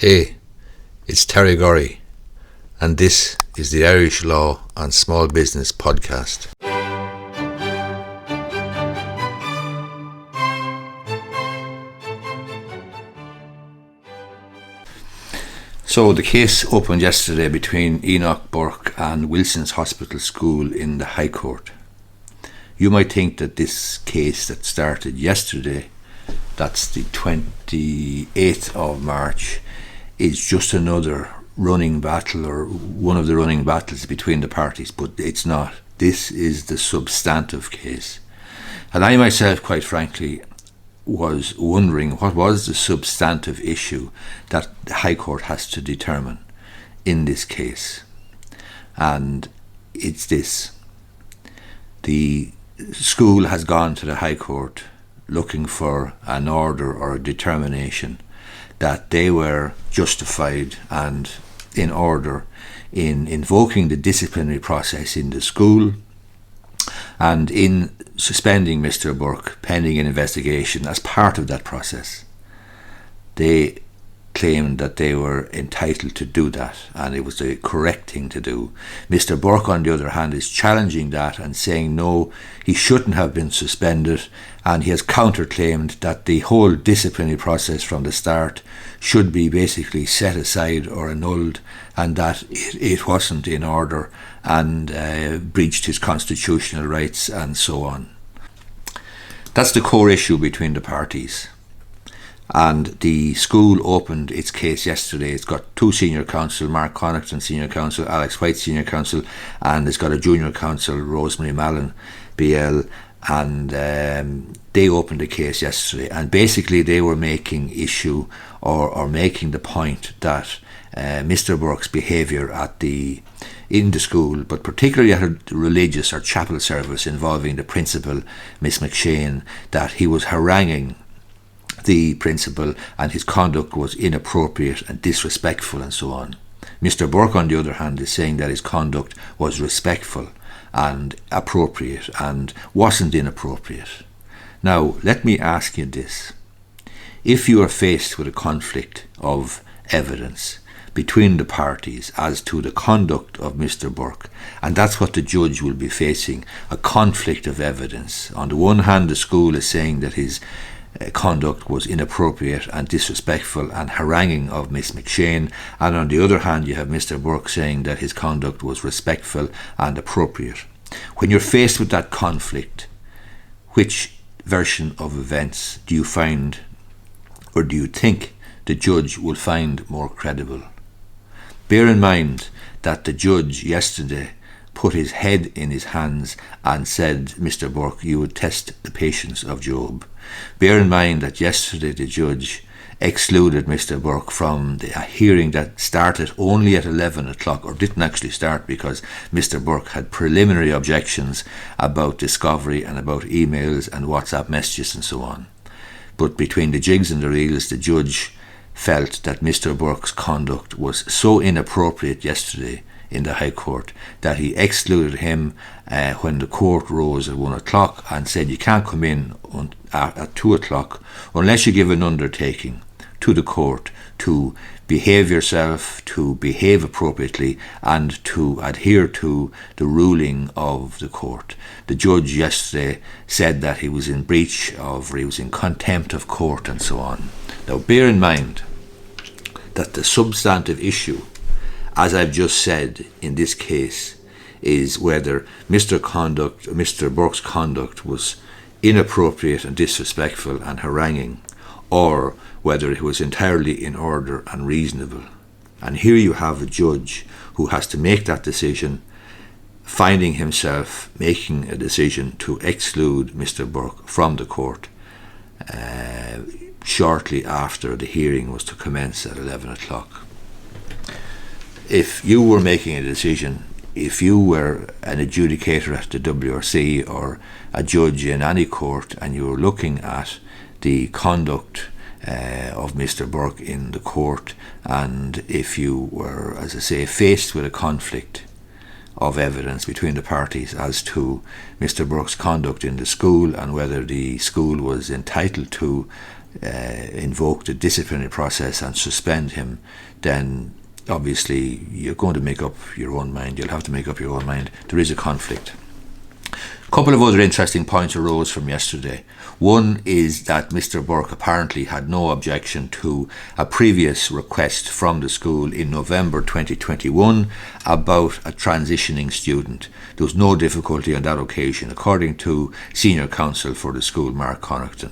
Hey, it's Terry Gorry, and this is the Irish Law and Small Business Podcast. So the case opened yesterday between Enoch, Burke and Wilson's Hospital School in the High Court. You might think that this case that started yesterday, that's the 28th of March, is just another running battle or one of the running battles between the parties, but it's not. This is the substantive case. And I myself, quite frankly, was wondering what was the substantive issue that the High Court has to determine in this case. And it's this. The school has gone to the High Court looking for an order or a determination that they were justified and in order in invoking the disciplinary process in the school and in suspending Mr. Burke pending an investigation as part of that process. They claimed that they were entitled to do that and it was the correct thing to do. Mr. Burke, on the other hand, is challenging that and saying no, he shouldn't have been suspended, and he has counterclaimed that the whole disciplinary process from the start should be basically set aside or annulled, and that it wasn't in order and breached his constitutional rights and so on. That's the core issue between the parties. And the school opened its case yesterday. It's got two senior counsel, Mark Connaughton senior counsel, Alex White senior counsel, and it's got a junior counsel, Rosemary Mallon BL, and they opened the case yesterday, and basically they were making issue or making the point that Mr. Burke's behaviour in the school, but particularly at a religious or chapel service involving the principal, Miss McShane, that he was haranguing the principal and his conduct was inappropriate and disrespectful and so on. Mr. Burke, on the other hand, is saying that his conduct was respectful and appropriate and wasn't inappropriate. Now, let me ask you this. If you are faced with a conflict of evidence between the parties as to the conduct of Mr. Burke, and that's what the judge will be facing, a conflict of evidence. On the one hand, the school is saying that his conduct was inappropriate and disrespectful and haranguing of Miss McShane, and on the other hand you have Mr. Burke saying that his conduct was respectful and appropriate. When you're faced with that conflict, which version of events do you find, or do you think the judge will find more credible? Bear in mind that the judge yesterday put his head in his hands and said, Mr. Burke, you would test the patience of Job. Bear in mind that yesterday the judge excluded Mr. Burke from the hearing that started only at 11 o'clock, or didn't actually start because Mr. Burke had preliminary objections about discovery and about emails and WhatsApp messages and so on. But between the jigs and the reels, the judge felt that Mr. Burke's conduct was so inappropriate yesterday in the High Court that he excluded him when the court rose at 1 o'clock and said you can't come in at 2 o'clock unless you give an undertaking to the court to behave yourself, to behave appropriately and to adhere to the ruling of the court. The judge yesterday said that he was in breach of, or he was in contempt of court and so on. Now bear in mind that the substantive issue, as I've just said in this case, is whether Mr. Burke's conduct was inappropriate and disrespectful and haranguing, or whether it was entirely in order and reasonable. And here you have a judge who has to make that decision, finding himself making a decision to exclude Mr. Burke from the court shortly after the hearing was to commence at 11 o'clock. If you were making a decision, if you were an adjudicator at the WRC or a judge in any court and you were looking at the conduct of Mr. Burke in the court, and if you were, as I say, faced with a conflict of evidence between the parties as to Mr. Burke's conduct in the school and whether the school was entitled to invoke the disciplinary process and suspend him, then obviously you're going to make up your own mind. You'll have to make up your own mind. There is a conflict. A couple of other interesting points arose from yesterday. One is that Mr. Burke apparently had no objection to a previous request from the school in November 2021 about a transitioning student. There was no difficulty on that occasion, according to Senior Counsel for the school, Mark Connaughton.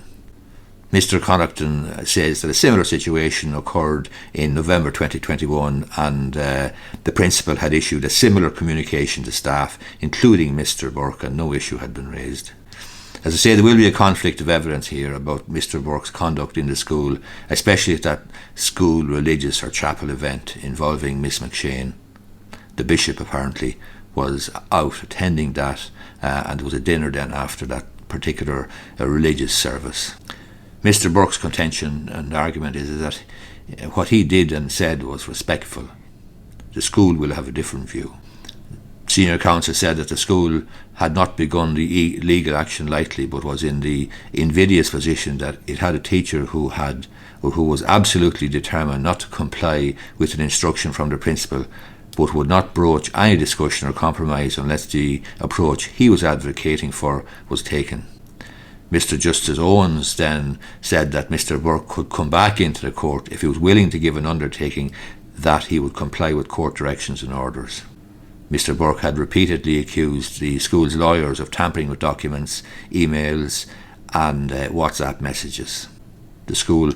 Mr. Connaughton says that a similar situation occurred in November 2021 and the principal had issued a similar communication to staff, including Mr. Burke, and no issue had been raised. As I say, there will be a conflict of evidence here about Mr. Burke's conduct in the school, especially at that school religious or chapel event involving Miss McShane. The bishop apparently was out attending that, and there was a dinner then after that particular religious service. Mr. Burke's contention and argument is that what he did and said was respectful. The school will have a different view. Senior counsel said that the school had not begun the legal action lightly, but was in the invidious position that it had a teacher who was absolutely determined not to comply with an instruction from the principal, but would not broach any discussion or compromise unless the approach he was advocating for was taken. Mr. Justice Owens then said that Mr. Burke could come back into the court if he was willing to give an undertaking that he would comply with court directions and orders. Mr. Burke had repeatedly accused the school's lawyers of tampering with documents, emails and WhatsApp messages. The school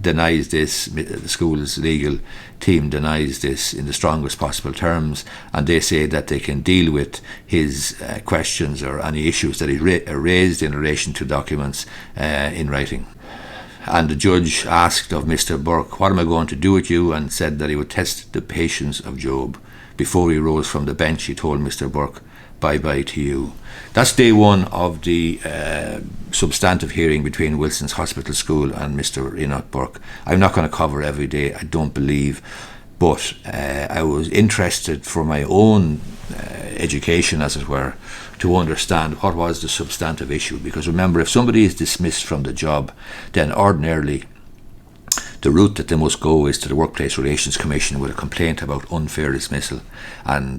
denies this. The school's legal team denies this in the strongest possible terms, and they say that they can deal with his questions or any issues that he raised in relation to documents in writing. And the judge asked of Mr. Burke, "What am I going to do with you?" and said that he would test the patience of Job. Before he rose from the bench, he told Mr. Burke, "Bye-bye to you." That's day one of the substantive hearing between Wilson's Hospital School and Mr. Enoch Burke. I'm not going to cover every day, I don't believe, but I was interested for my own education, as it were, to understand what was the substantive issue. Because remember, if somebody is dismissed from the job, then ordinarily the route that they must go is to the Workplace Relations Commission with a complaint about unfair dismissal. And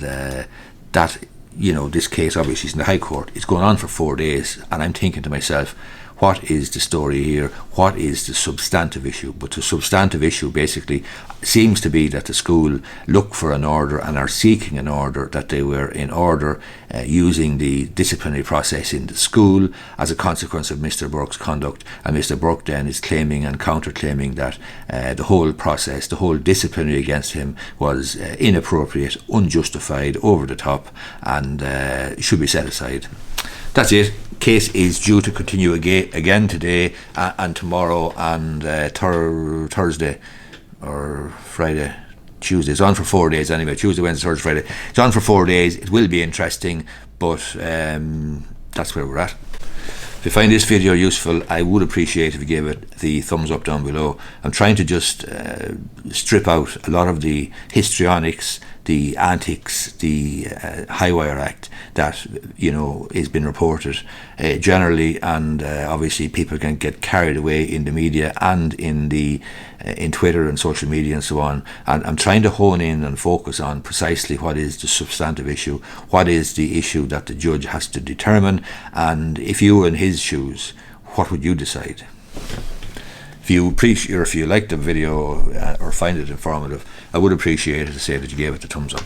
that, this case obviously is in the High Court. It's going on for 4 days, and I'm thinking to myself, what is the story here? What is the substantive issue? But the substantive issue basically seems to be that the school look for an order and are seeking an order, that they were in order using the disciplinary process in the school as a consequence of Mr. Burke's conduct. And Mr. Burke then is claiming and counter-claiming that the whole process, the whole disciplinary against him was inappropriate, unjustified, over the top, and should be set aside. That's it. Case is due to continue again today and tomorrow and Thursday or Friday, Tuesday. It's on for 4 days anyway. Tuesday, Wednesday, Thursday, Friday. It's on for 4 days. It will be interesting, but that's where we're at. If you find this video useful, I would appreciate if you gave it the thumbs up down below. I'm trying to just strip out a lot of the histrionics, the antics, the Highwire Act that has been reported generally, and obviously people can get carried away in the media and in Twitter and social media and so on. And I'm trying to hone in and focus on precisely what is the substantive issue, what is the issue that the judge has to determine, and if you were in his shoes, what would you decide? If you like the video or find it informative, I would appreciate it to say that you gave it the thumbs up.